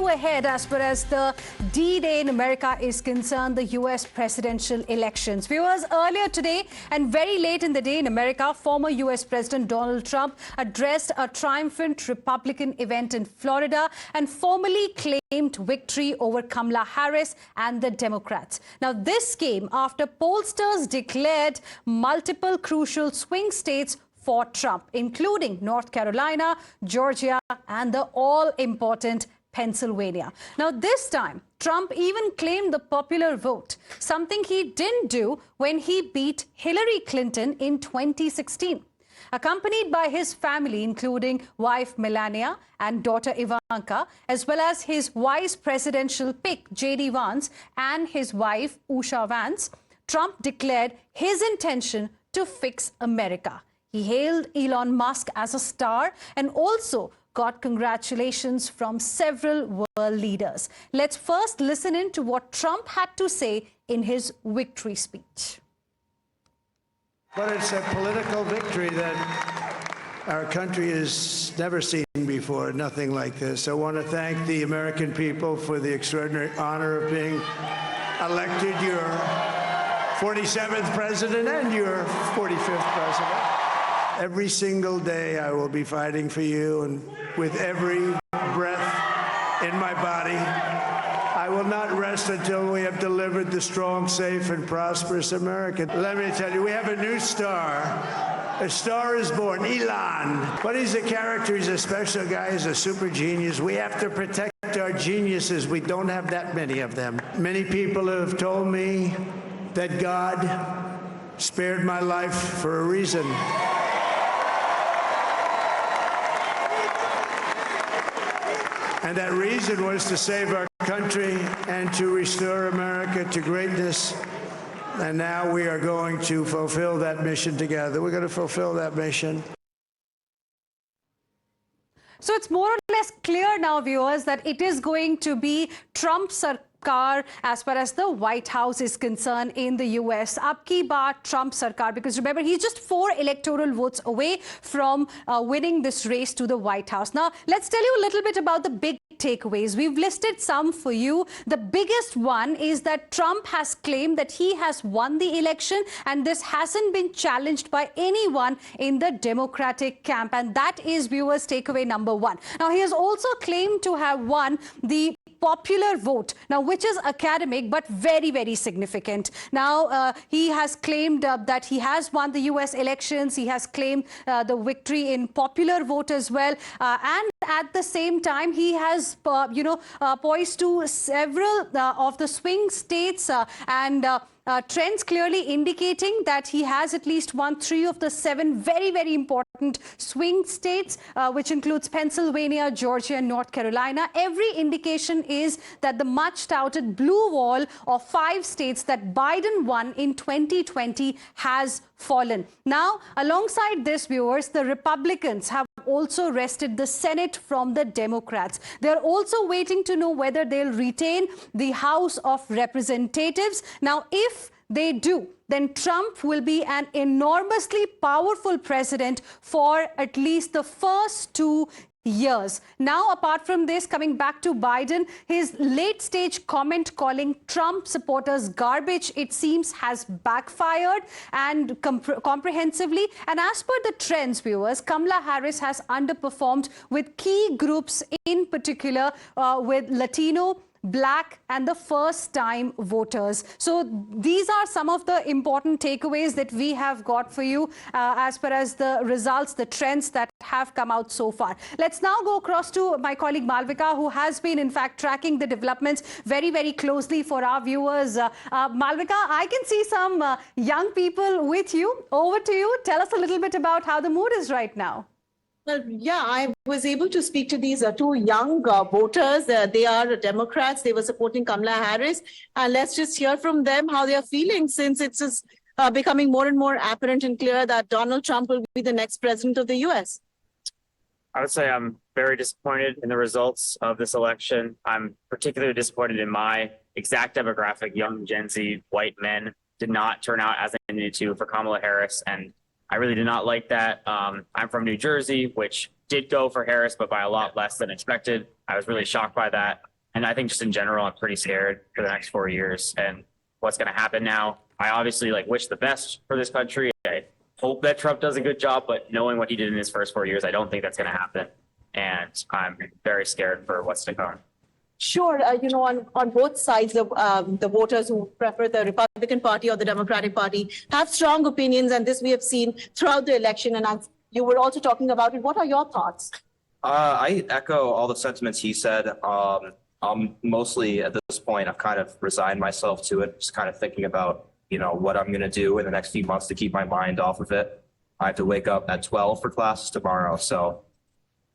move ahead as far as the D-Day in America is concerned, the U.S. presidential elections. Viewers, earlier today and very late in the day in America, former U.S. President Donald Trump addressed a triumphant Republican event in Florida and formally claimed victory over Kamala Harris and the Democrats. Now, this came after pollsters declared multiple crucial swing states for Trump, including North Carolina, Georgia, and the all-important Pennsylvania. Now, this time, Trump even claimed the popular vote, something he didn't do when he beat Hillary Clinton in 2016. Accompanied by his family, including wife Melania and daughter Ivanka, as well as his vice presidential pick, J.D. Vance, and his wife, Usha Vance, Trump declared his intention to fix America. He hailed Elon Musk as a star and also got congratulations from several world leaders. Let's first listen in to what Trump had to say in his victory speech. But it's a political victory that our country has never seen before, nothing like this. I want to thank the American people for the extraordinary honor of being elected your 47th president and your 45th president. Every single day I will be fighting for you, and with every breath in my body, I will not rest until we have delivered the strong, safe, and prosperous America. Let me tell you, we have a new star. A star is born, Elon. But he's a character, he's a special guy, he's a super genius. We have to protect our geniuses. We don't have that many of them. Many people have told me that God spared my life for a reason. And that reason was to save our country and to restore America to greatness. And now we are going to fulfill that mission together. We're going to fulfill that mission. So it's more or less clear now, viewers, that it is going to be Trump's Sarkar as far as the White House is concerned in the U.S. Ab ki baar Trump Sarkar, because remember, he's just 4 electoral votes away from winning this race to the White House. Now, let's tell you a little bit about the big takeaways. We've listed some for you. The biggest one is that Trump has claimed that he has won the election, and this hasn't been challenged by anyone in the Democratic camp. And that is, viewers, takeaway number 1. Now, he has also claimed to have won the popular vote, now which is academic but very, very significant. Now, he has claimed that he has won the U.S. elections. He has claimed the victory in popular vote as well. And at the same time, he has, poised to several of the swing states and trends clearly indicating that he has at least won 3 of the 7 very, very important swing states, which includes Pennsylvania, Georgia, and North Carolina. Every indication is that the much-touted blue wall of 5 states that Biden won in 2020 has fallen. Now, alongside this, viewers, the Republicans have also wrested the Senate from the Democrats. They're also waiting to know whether they'll retain the House of Representatives. Now, if they do, then Trump will be an enormously powerful president for at least the first 2 years. Now, apart from this, coming back to Biden, his late-stage comment calling Trump supporters garbage, it seems, has backfired and comprehensively. And as per the trends, viewers, Kamala Harris has underperformed with key groups, in particular with Latino, Black, and the first-time voters. So these are some of the important takeaways that we have got for you as far as the results, the trends that have come out so far. Let's now go across to my colleague Malvika, who has been, in fact, tracking the developments very, very closely for our viewers. Malvika, I can see some young people with you. Over to you. Tell us a little bit about how the mood is right now. Well, yeah, I was able to speak to these 2 young voters. They are Democrats. They were supporting Kamala Harris. And let's just hear from them how they are feeling, since it's just, becoming more and more apparent and clear that Donald Trump will be the next president of the U.S. I would say I'm very disappointed in the results of this election. I'm particularly disappointed in my exact demographic. Young Gen Z white men did not turn out as they needed to for Kamala Harris, and I really did not like that. I'm from New Jersey, which did go for Harris, but by a lot less than expected. I was really shocked by that. And I think just in general, I'm pretty scared for the next 4 years and what's going to happen now. I obviously wish the best for this country. I hope that Trump does a good job, but knowing what he did in his first 4 years, I don't think that's going to happen. And I'm very scared for what's to come. Sure, on both sides, the voters who prefer the Republican Party or the Democratic Party have strong opinions, and this we have seen throughout the election. And as you were also talking about it, what are your thoughts? I echo all the sentiments he said. I'm mostly at this point, I've kind of resigned myself to it, just kind of thinking about, what I'm going to do in the next few months to keep my mind off of it. I have to wake up at 12 for classes tomorrow. So,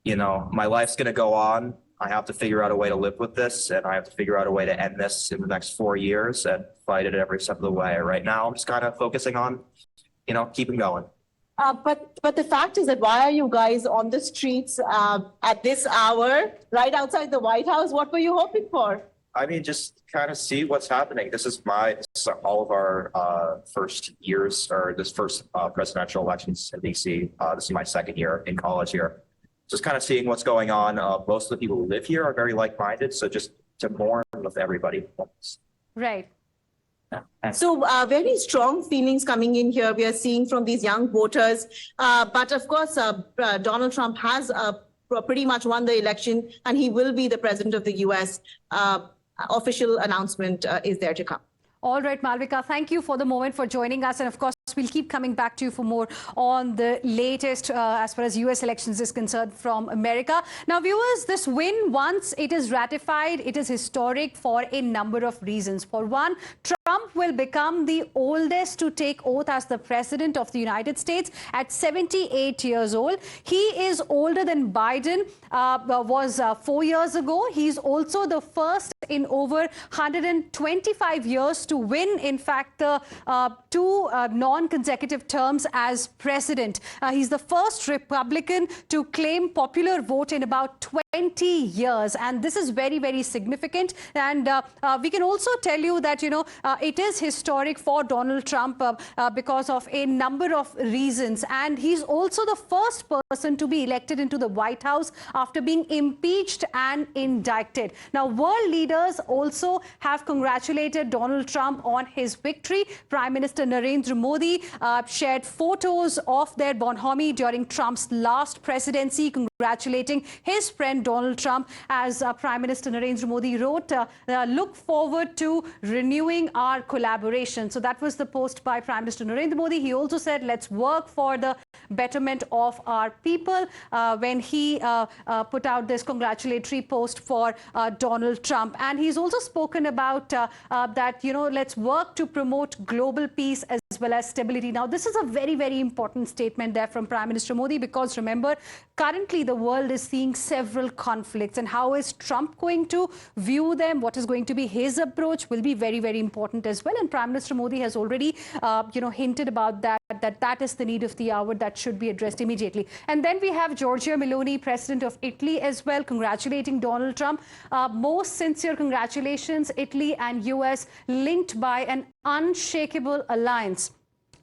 my life's going to go on. I have to figure out a way to live with this, and I have to figure out a way to end this in the next 4 years and fight it every step of the way. Right now, I'm just kind of focusing on, keeping going. But the fact is that why are you guys on the streets at this hour, right outside the White House? What were you hoping for? I mean, just kind of see what's happening. This is all of our first years, or this first presidential elections in DC. This is my second year in college here. Just kind of seeing what's going on. Most of the people who live here are very like-minded, so just to mourn with everybody. Right. So very strong feelings coming in here. We are seeing from these young voters. But of course, Donald Trump has pretty much won the election, and he will be the president of the U.S. Official announcement is there to come. All right, Malvika, thank you for the moment for joining us. And of course, we'll keep coming back to you for more on the latest as far as U.S. elections is concerned from America. Now, viewers, this win, once it is ratified, it is historic for a number of reasons. For one, Trump will become the oldest to take oath as the president of the United States at 78 years old. He is older than Biden was 4 years ago. He's also the first in over 125 years to win, in fact, the two non-consecutive terms as president. He's the first Republican to claim popular vote in about 20 years. And this is very, very significant. And we can also tell you that, it is historic for Donald Trump because of a number of reasons. And he's also the first person to be elected into the White House after being impeached and indicted. Now, world leaders also have congratulated Donald Trump on his victory. Prime Minister Narendra Modi shared photos of their bonhomie during Trump's last presidency, congratulating his friend Donald Trump. As Prime Minister Narendra Modi wrote, look forward to renewing our collaboration. So that was the post by Prime Minister Narendra Modi. He also said, let's work for the betterment of our people when he put out this congratulatory post for Donald Trump. And he's also spoken about that, let's work to promote global peace as well as stability. Now, this is a very, very important statement there from Prime Minister Modi, because remember, currently the world is seeing several conflicts, and how is Trump going to view them? What is going to be his approach will be very, very important as well. And Prime Minister Modi has already, hinted about that is the need of the hour that should be addressed immediately. And then we have Giorgia Meloni, President of Italy, as well, congratulating Donald Trump. Most sincere congratulations, Italy and US linked by an unshakable alliance.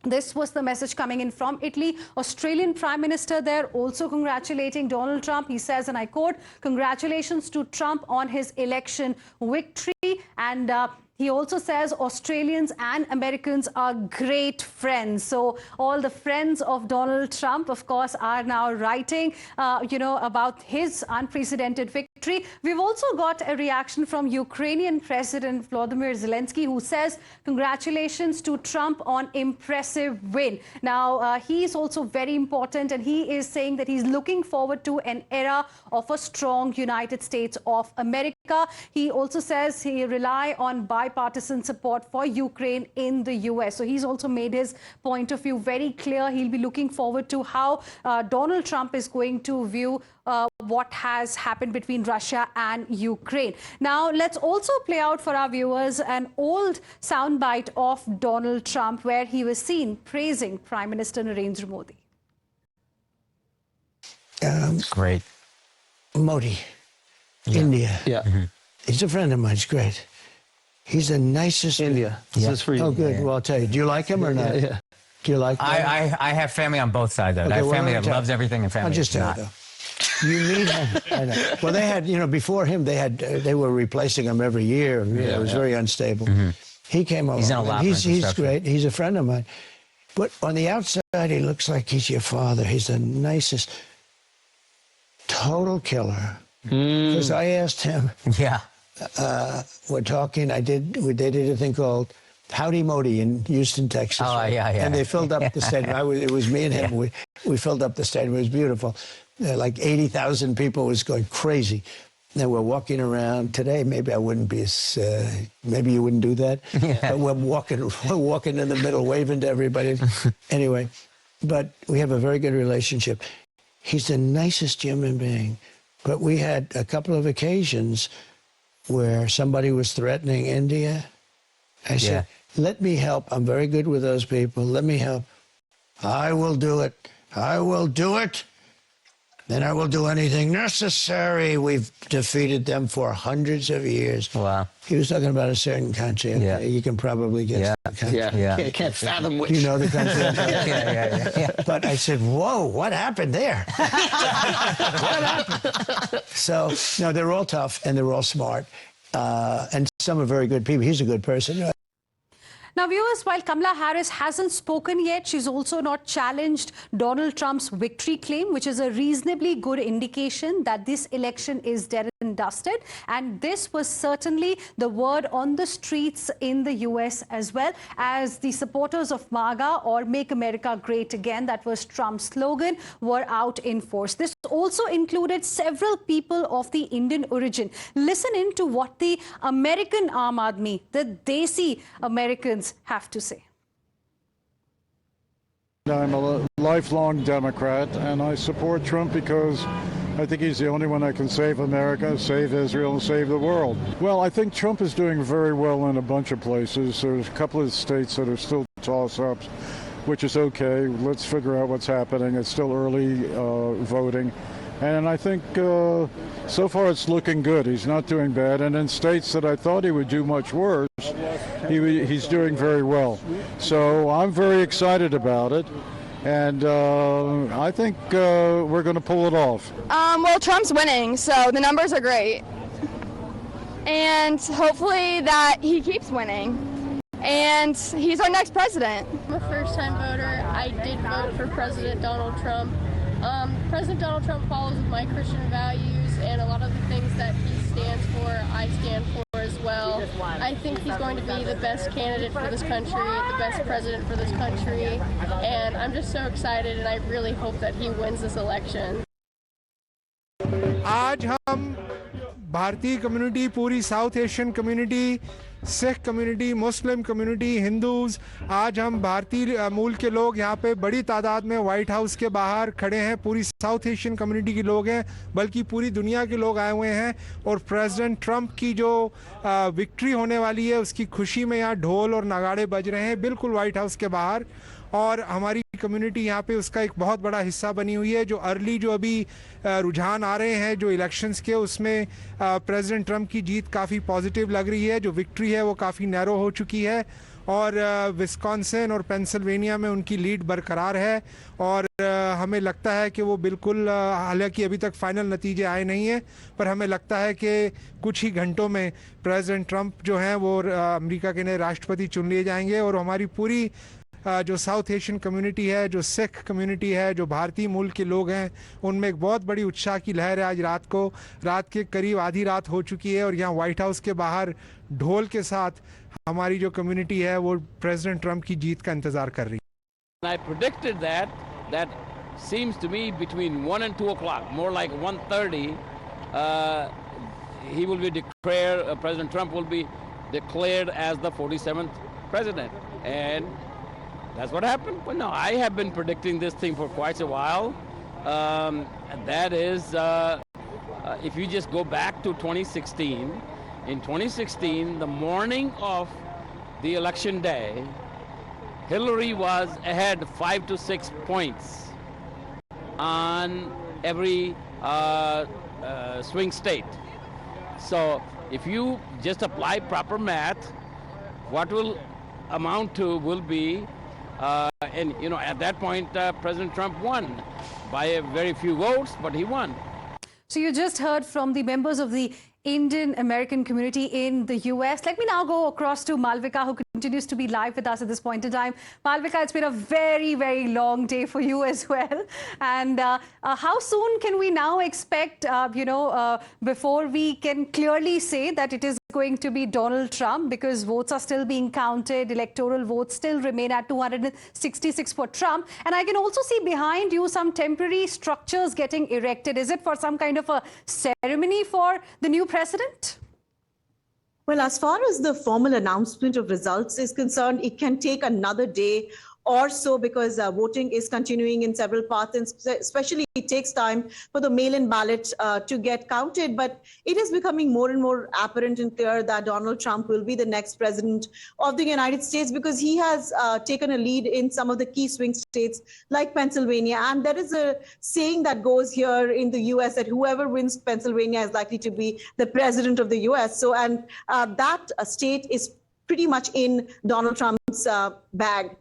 This was the message coming in from Italy. Australian Prime Minister there also congratulating Donald Trump. He says, and I quote, congratulations to Trump on his election victory. And he also says Australians and Americans are great friends. So all the friends of Donald Trump, of course, are now writing, about his unprecedented victory. We've also got a reaction from Ukrainian President Volodymyr Zelensky, who says congratulations to Trump on impressive win. Now, he is also very important, and he is saying that he's looking forward to an era of a strong United States of America. He also says he rely on bipartisan support for Ukraine in the US. So he's also made his point of view very clear. He'll be looking forward to how Donald Trump is going to view what has happened between Russia and Ukraine. Now, let's also play out for our viewers an old soundbite of Donald Trump where he was seen praising Prime Minister Narendra Modi. Great. Modi, Yeah. India. Yeah. He's a friend of mine. He's great. He's the nicest. India. This is for you. Oh, good. Yeah. Well, I'll tell you. Do you like him or not? Yeah. Do you like him? I have family on both sides of it. Okay, I have well, family let me that tell loves you. everything and family I'll just that's tell you, not. though. You need him. I know. Well, they had, before him, they were replacing him every year. It was very unstable. He came along. He's in a lot of He's great. He's a friend of mine. But on the outside, he looks like he's your father. He's the nicest, total killer. Because I asked him, Yeah. we're talking, they did a thing called Howdy Modi in Houston, Texas. Oh, yeah. And they filled up the stadium. It was me and him. Yeah. We filled up the stadium. It was beautiful. Like 80,000 people. It was going crazy. And we're walking around today. Maybe I wouldn't be as, maybe you wouldn't do that. But we're walking in the middle, waving to everybody. Anyway, but we have a very good relationship. He's the nicest human being. But we had a couple of occasions where somebody was threatening India. I said, let me help. I'm very good with those people. Let me help. I will do it. I will do it. Then I will do anything necessary. We've defeated them for hundreds of years. Wow. He was talking about a certain country. Yeah. You can probably guess the country. Yeah. Can't fathom which. You know the country. Yeah. But I said, whoa, what happened there? What happened? So, no, they're all tough and they're all smart. And some are very good people. He's a good person. Now, viewers, while Kamala Harris hasn't spoken yet, she's also not challenged Donald Trump's victory claim, which is a reasonably good indication that this election is dead and dusted. And this was certainly the word on the streets in the US as well, as the supporters of MAGA, or Make America Great Again, that was Trump's slogan, were out in force. This also included several people of the Indian origin. Listen in to what the American Aam Aadmi, the Desi Americans, have to say. I'm a lifelong Democrat, and I support Trump because I think he's the only one that can save America, save Israel, and save the world. Well, I think Trump is doing very well in a bunch of places. There's a couple of states that are still toss-ups, which is okay. Let's figure out what's happening. It's still early voting. And I think so far it's looking good. He's not doing bad. And in states that I thought he would do much worse, he's doing very well. So I'm very excited about it. And I think we're going to pull it off. Well, Trump's winning, so the numbers are great. And hopefully that he keeps winning. And he's our next president. I'm a first-time voter. I did vote for President Donald Trump. President Donald Trump follows my Christian values, and a lot of the things that he stands for, I stand for as well. I think he's going to be the best candidate for this country, the best president for this country, and I'm just so excited, and I really hope that he wins this election. आज हम भारतीय community, पूरी south Asian community, Sikh community, Muslim community, Hindus, आज हम भारतीय मूल के लोग यहाँ पे बड़ी तादाद में वाइट हाउस के बाहर खड़े हैं। पूरी साउथ एशियन कम्युनिटी के लोग हैं, बल्कि पूरी दुनिया के लोग आए हुए हैं। और प्रेसिडेंट ट्रंप की जो विक्ट्री होने वाली है, उसकी खुशी में यहाँ ढोल और नगाड़े बज रहे हैं बिल्कुल वाइट हाउस के बाहर। और हमारी कम्युनिटी यहाँ पे उसका एक बहुत बड़ा हिस्सा बनी हुई है। जो अर्ली जो अभी रुझान आ रहे हैं जो इलेक्शंस के, उसमें प्रेसिडेंट ट्रंप की जीत काफ़ी पॉजिटिव लग रही है। जो विक्ट्री है वो काफ़ी नैरो हो चुकी है, और विस्कॉन्सिन और पेंसिल्वेनिया में उनकी लीड बरकरार है। और हमें लगता है कि वो बिल्कुल, हालांकि अभी तक फाइनल नतीजे आए नहीं हैं, पर हमें लगता है कि कुछ ही घंटों में प्रेसिडेंट ट्रंप जो हैं वो अमेरिका के नए राष्ट्रपति चुन लिए जाएंगे। और हमारी पूरी जो साउथ एशियन कम्युनिटी है, जो सिख कम्युनिटी है, जो भारतीय मूल के लोग हैं, उनमें एक बहुत बड़ी उत्साह की लहर है। आज रात के करीब आधी रात हो चुकी है, और यहाँ वाइट हाउस के बाहर ढोल के साथ हमारी जो कम्युनिटी है वो प्रेसिडेंट ट्रंप की जीत का इंतजार कर रही है। I predicted that seems to me between 1 and 2 o'clock, more like 1:30, he will be declared, President Trump will be declared as the 47th president. And that's what happened. But no, I have been predicting this thing for quite a while. And that is, if you just go back to 2016, in 2016, the morning of the election day, Hillary was ahead 5 to 6 points on every swing state. So if you just apply proper math, what will amount to will be, and you know, at that point, President Trump won by a very few votes, but he won. So you just heard from the members of the Indian American community in the US. Let me now go across to Malvika, who continues to be live with us at this point in time. Malvika, it's been a very, very long day for you as well. And how soon can we now expect, before we can clearly say that it is going to be Donald Trump, because votes are still being counted, electoral votes still remain at 266 for Trump. And I can also see behind you some temporary structures getting erected. Is it for some kind of a ceremony for the new president? Well, as far as the formal announcement of results is concerned, it can take another day or so, because voting is continuing in several parts, and especially it takes time for the mail-in ballot to get counted. But it is becoming more and more apparent and clear that Donald Trump will be the next president of the United States, because he has taken a lead in some of the key swing states like Pennsylvania. And there is a saying that goes here in the US that whoever wins Pennsylvania is likely to be the president of the US. So, and that state is pretty much in Donald Trump's bag.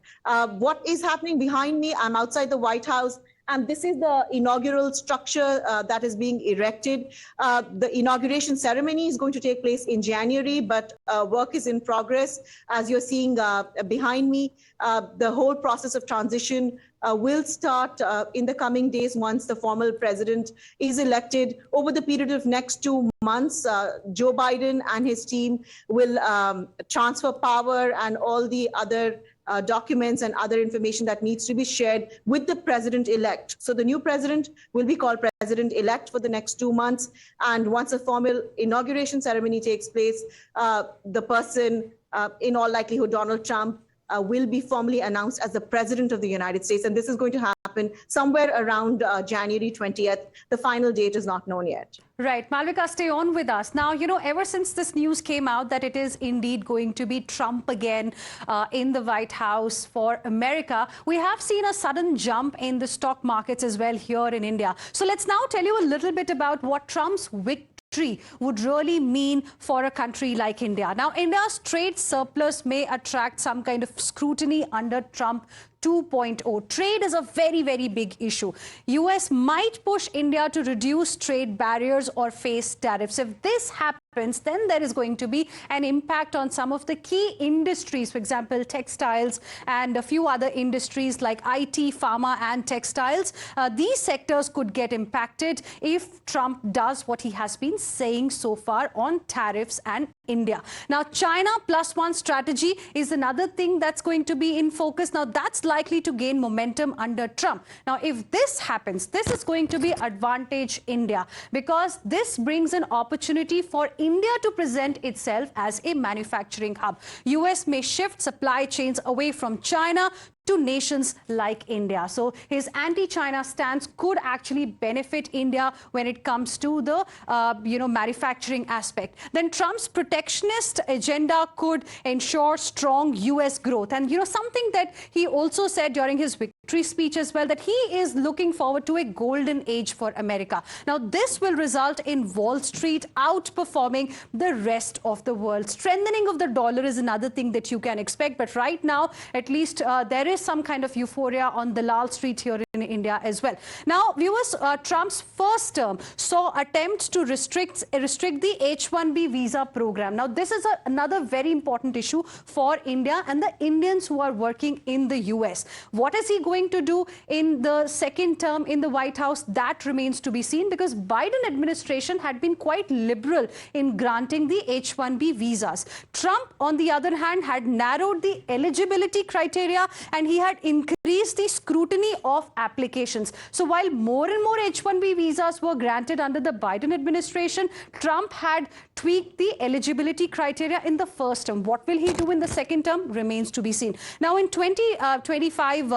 What is happening behind me? I'm outside the White House, and this is the inaugural structure that is being erected. The inauguration ceremony is going to take place in January, but work is in progress. As you're seeing behind me, the whole process of transition will start in the coming days once the formal president is elected. Over the period of next 2 months, Joe Biden and his team will transfer power and all the other documents and other information that needs to be shared with the president-elect. So the new president will be called president-elect for the next 2 months. And once a formal inauguration ceremony takes place, the person, in all likelihood, Donald Trump, will be formally announced as the president of the United States. And this is going to happen somewhere around January 20th. The final date is not known yet. Right. Malvika, stay on with us. Now, ever since this news came out that it is indeed going to be Trump again in the White House for America, we have seen a sudden jump in the stock markets as well here in India. So let's now tell you a little bit about what Trump's victory would really mean for a country like India. Now, India's trade surplus may attract some kind of scrutiny under Trump 2.0. Trade is a very, very big issue. US might push India to reduce trade barriers or face tariffs. If this happens, then there is going to be an impact on some of the key industries, for example, textiles and a few other industries like IT, pharma and textiles. These sectors could get impacted if Trump does what he has been saying so far on tariffs and India. Now, China +1 strategy is another thing that's going to be in focus. Now, that's likely to gain momentum under Trump. Now, if this happens, this is going to be advantage India, because this brings an opportunity for India to present itself as a manufacturing hub. US may shift supply chains away from China to nations like India. So his anti-China stance could actually benefit India when it comes to the manufacturing aspect. Then Trump's protectionist agenda could ensure strong US growth. And something that he also said during his victory speech as well, that he is looking forward to a golden age for America. Now, this will result in Wall Street outperforming the rest of the world. Strengthening of the dollar is another thing that you can expect. But right now, at least there is some kind of euphoria on the Lal Street here in India as well. Now, viewers, Trump's first term saw attempts to restrict the H-1B visa program. Now, this is another very important issue for India and the Indians who are working in the US. What is he going to do in the second term in the White House? That remains to be seen, because Biden administration had been quite liberal in granting the H-1B visas. Trump, on the other hand, had narrowed the eligibility criteria and he had increased the scrutiny of applications. So while more and more H-1B visas were granted under the Biden administration, Trump had tweaked the eligibility criteria in the first term. What will he do in the second term remains to be seen. Now, in 2025,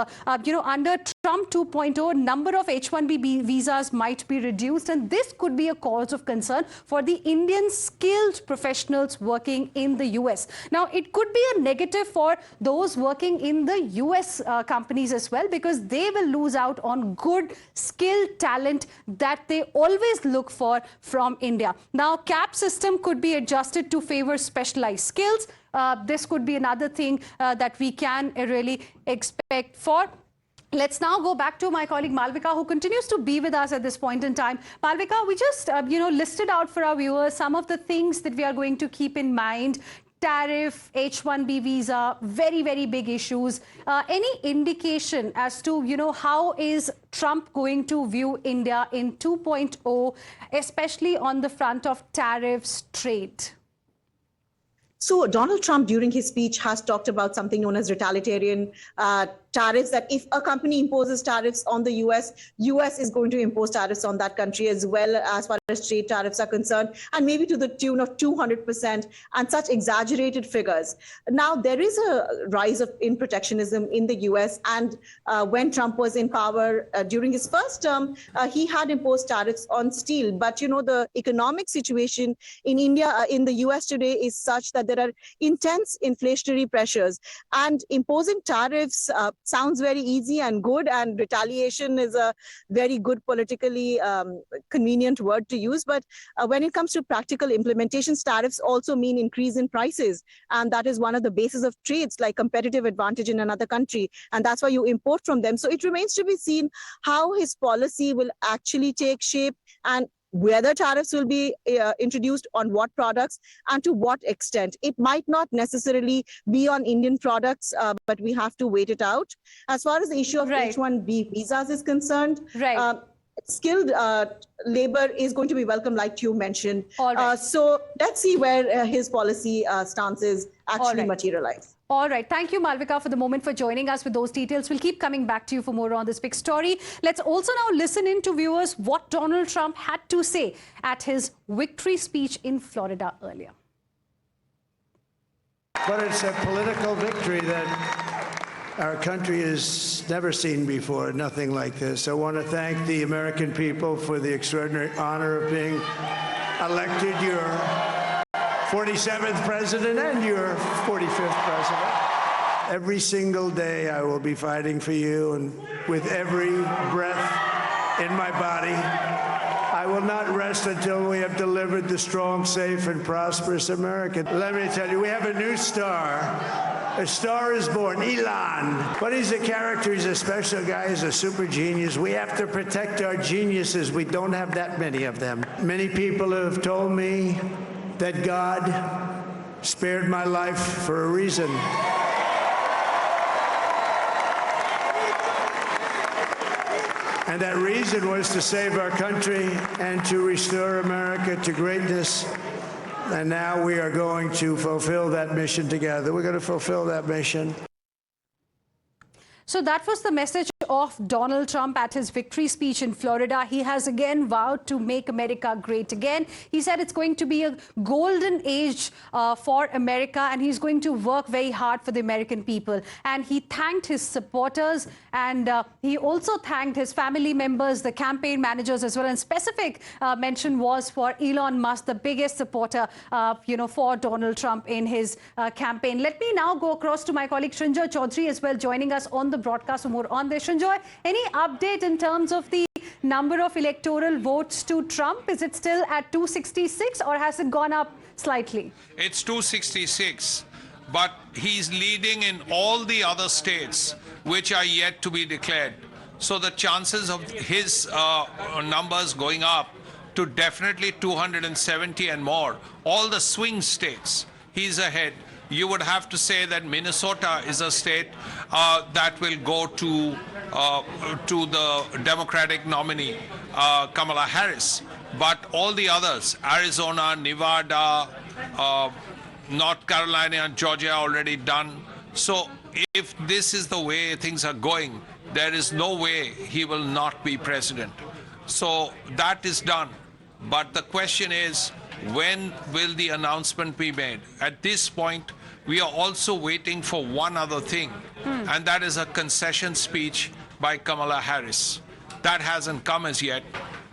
under Trump 2.0, number of H-1B visas might be reduced, and this could be a cause of concern for the Indian skilled professionals working in the US. Now, it could be a negative for those working in the US companies as well, because they will lose out on good skilled talent that they always look for from India. Now, cap system could be adjusted to favor specialized skills. This could be another thing that we can really expect for Let's now go back to my colleague Malvika, who continues to be with us at this point in time. Malvika, we just, listed out for our viewers some of the things that we are going to keep in mind. Tariff, H-1B visa, very, very big issues. Any indication as to, how is Trump going to view India in 2.0, especially on the front of tariffs, trade? So Donald Trump, during his speech, has talked about something known as retaliatory tariffs, that if a company imposes tariffs on the US is going to impose tariffs on that country as well, as far as trade tariffs are concerned, and maybe to the tune of 200% and such exaggerated figures. Now, there is a rise in protectionism in the US, and when Trump was in power during his first term, he had imposed tariffs on steel. But, the economic situation in India, in the US today is such that there are intense inflationary pressures, and imposing tariffs sounds very easy and good, and retaliation is a very good politically convenient word to use. But when it comes to practical implementations, tariffs also mean increase in prices. And that is one of the bases of trades, like competitive advantage in another country. And that's why you import from them. So it remains to be seen how his policy will actually take shape, and whether tariffs will be introduced on what products and to what extent. It might not necessarily be on Indian products, but we have to wait it out. As far as the issue of H-1B visas is concerned, skilled labor is going to be welcome, like you mentioned. So let's see where his policy stances actually materialize. All right. Thank you, Malvika, for the moment, for joining us with those details. We'll keep coming back to you for more on this big story. Let's also now listen in to viewers what Donald Trump had to say at his victory speech in Florida earlier. But it's a political victory that our country has never seen before, nothing like this. I want to thank the American people for the extraordinary honor of being elected your 47th president and your 45th president. Every single day I will be fighting for you, and with every breath in my body, I will not rest until we have delivered the strong, safe, and prosperous America. Let me tell you, we have a new star. A star is born, Elon. But he's a character, he's a special guy, he's a super genius. We have to protect our geniuses. We don't have that many of them. Many people have told me that God spared my life for a reason. And that reason was to save our country and to restore America to greatness. And now we are going to fulfill that mission together. We're going to fulfill that mission. So that was the message of Donald Trump at his victory speech in Florida. He has again vowed to make America great again. He said it's going to be a golden age for America, and he's going to work very hard for the American people. And he thanked his supporters, and he also thanked his family members, the campaign managers as well. And specific mention was for Elon Musk, the biggest supporter, for Donald Trump in his campaign. Let me now go across to my colleague Srinjoy Chaudhary as well, joining us on the broadcast for more on this. Srinjoy, any update in terms of the number of electoral votes to Trump? Is it still at 266 or has it gone up slightly? It's 266, but he's leading in all the other states which are yet to be declared. So the chances of his numbers going up to definitely 270 and more, all the swing states, he's ahead. You would have to say that Minnesota is a state that will go to the Democratic nominee, Kamala Harris. But all the others, Arizona, Nevada, North Carolina, and Georgia are already done. So if this is the way things are going, there is no way he will not be president. So that is done. But the question is, when will the announcement be made? At this point, we are also waiting for one other thing, and that is a concession speech by Kamala Harris. That hasn't come as yet,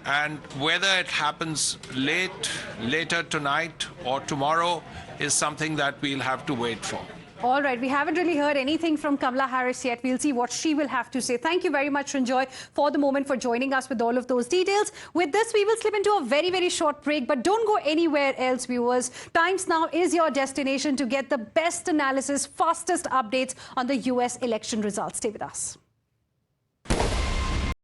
and whether it happens later tonight or tomorrow is something that we'll have to wait for. All right, we haven't really heard anything from Kamala Harris yet. We'll see what she will have to say. Thank you very much, Srinjoy, for the moment, for joining us with all of those details. With this, we will slip into a very, very short break, but don't go anywhere else, viewers. Times Now is your destination to get the best analysis, fastest updates on the US election results. Stay with us.